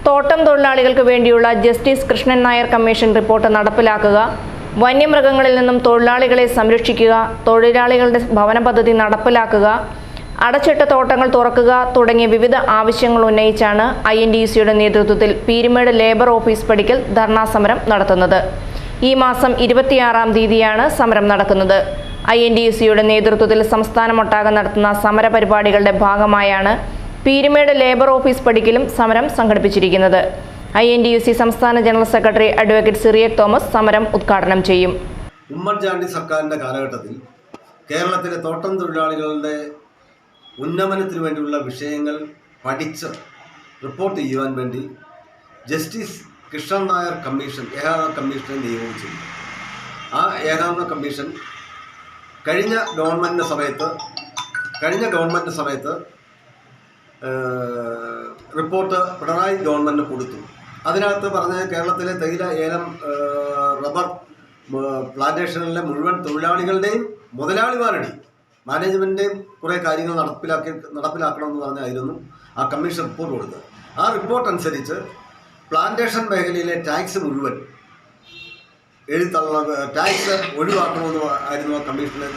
തോട്ടം തൊഴിലാളികൾക്ക് വേണ്ടിയുള്ള justice Krishnan Nair commission report നടപ്പിലാക്കുക, വന്യമൃഗങ്ങളിൽ നിന്നും തൊഴിലാളികളെ സംരക്ഷിക്കുക, തൊഴിലാളികളുടെ ഭവന പദ്ധതി നടപ്പിലാക്കുക, അടച്ചിട്ട തോട്ടങ്ങൾ തുറക്കുക തുടങ്ങിയ വിവിധ ആവശ്യങ്ങൾ ഉന്നയിച്ചാണ് INTUC-യുടെ നേതൃത്വത്തിൽ പീരുമേട് ലേബർ ഓഫീസ് പടിക്കൽ ധർണാ സമരം നടത്തുന്നത്. ഈ മാസം 26-ാം തീയതിയാണ് സമരം നടക്കുന്നത്. INTUC-യുടെ നേതൃത്വത്തിൽ സംസ്ഥാനമൊട്ടാകെ നടത്തുന്ന സമര പരിപാടികളുടെ ഭാഗമായാണ് പീരുമേട് ലേബർ ഓഫീസ് പടിക്കലും സമരം സംഘടിപ്പിച്ചിരിക്കുന്നത്. INTUC സംസ്ഥാന general secretary advocate Cyriac Thomas സമരം ഉദ്ഘാടനം ചെയ്യും. ഉമ്മൻചാണ്ടി സർക്കാരിൻ്റെ കാലഘട്ടത്തിൽ കേരളത്തിലെ തോട്ടം തൊഴിലാളികളുടെ ഉന്നമനത്തിനു വേണ്ടിയുള്ള വിഷയങ്ങൾ പഠിച്ച് റിപ്പോർട്ട് ചെയ്യുവാൻ വേണ്ടി ജസ്റ്റിസ് കൃഷ്ണൻ നായർ കമ്മീഷൻ ഏകാംഗ കമ്മീഷനെ നിയോഗിച്ചു. ആ ഏകാംഗ കമ്മീഷൻ കഴിഞ്ഞ ഗവൺമെൻറ് സമയത്ത് റിപ്പോർട്ട് പിണറായി ഗവൺമെൻറ് കൊടുത്തു. അതിനകത്ത് പറഞ്ഞ കേരളത്തിലെ തേയില, ഏലം, റബ്ബർ പ്ലാന്റേഷനിലെ മുഴുവൻ തൊഴിലാളികളുടെയും മുതലാളിമാരുടെയും മാനേജ്മെൻറ്റിൻ്റെയും കുറേ കാര്യങ്ങൾ നടപ്പിലാക്കണമെന്ന് പറഞ്ഞായിരുന്നു ആ കമ്മീഷൻ റിപ്പോർട്ട് കൊടുത്തത്. ആ റിപ്പോർട്ട് അനുസരിച്ച് പ്ലാന്റേഷൻ മേഖലയിലെ ടാക്സ് മുഴുവൻ ടാക്സ് ഒഴിവാക്കണമെന്ന് ആയിരുന്നു ആ കമ്മീഷന്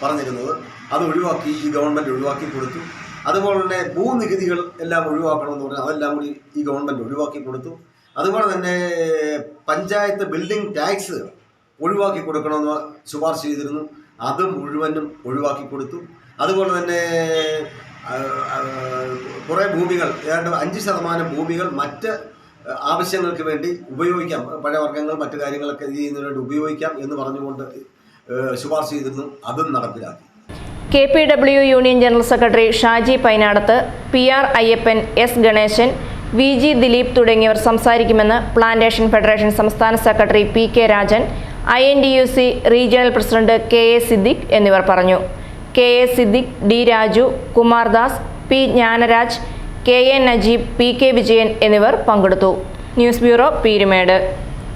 പറഞ്ഞിരുന്നത്. അത് ഒഴിവാക്കി ഈ ഗവൺമെൻറ് ഒഴിവാക്കി കൊടുത്തു. അതുപോലെ തന്നെ ഭൂനികുതികൾ എല്ലാം ഒഴിവാക്കണമെന്ന് പറഞ്ഞാൽ അതെല്ലാം കൂടി ഈ ഗവൺമെൻറ് ഒഴിവാക്കി കൊടുത്തു. അതുപോലെ തന്നെ പഞ്ചായത്ത് ബിൽഡിംഗ് ടാക്സ് ഒഴിവാക്കി കൊടുക്കണമെന്ന് ശുപാർശ ചെയ്തിരുന്നു. അത് മുഴുവനും ഒഴിവാക്കി കൊടുത്തു. അതുപോലെ തന്നെ കുറേ ഭൂമികൾ, ഏതാണ്ട് 5% ഭൂമികൾ മറ്റ് ആവശ്യങ്ങൾക്ക് വേണ്ടി ഉപയോഗിക്കാം, പഴവർഗ്ഗങ്ങൾ മറ്റു കാര്യങ്ങളൊക്കെ ചെയ്യുന്നതിന് വേണ്ടി ഉപയോഗിക്കാം എന്ന് പറഞ്ഞുകൊണ്ട് ശുപാർശ ചെയ്തിരുന്നു. അതും നടപ്പിലാക്കി. KPW union general secretary Shaji Painadath, PR Ayyappan, S Ganesan, VG Dileep തുടങ്ങിയവർ സംസാരിക്കുമെന്ന് പ്ലാന്റേഷൻ ഫെഡറേഷൻ സംസ്ഥാന secretary PK Rajan, INTUC regional president KA Siddique എന്നിവർ പറഞ്ഞു. KA Siddique, D Raju, Kumar Das, P Gnanaraj, KA Najeeb, PK Vijayan എന്നിവർ പങ്കെടുത്തു. News bureau, Peermade.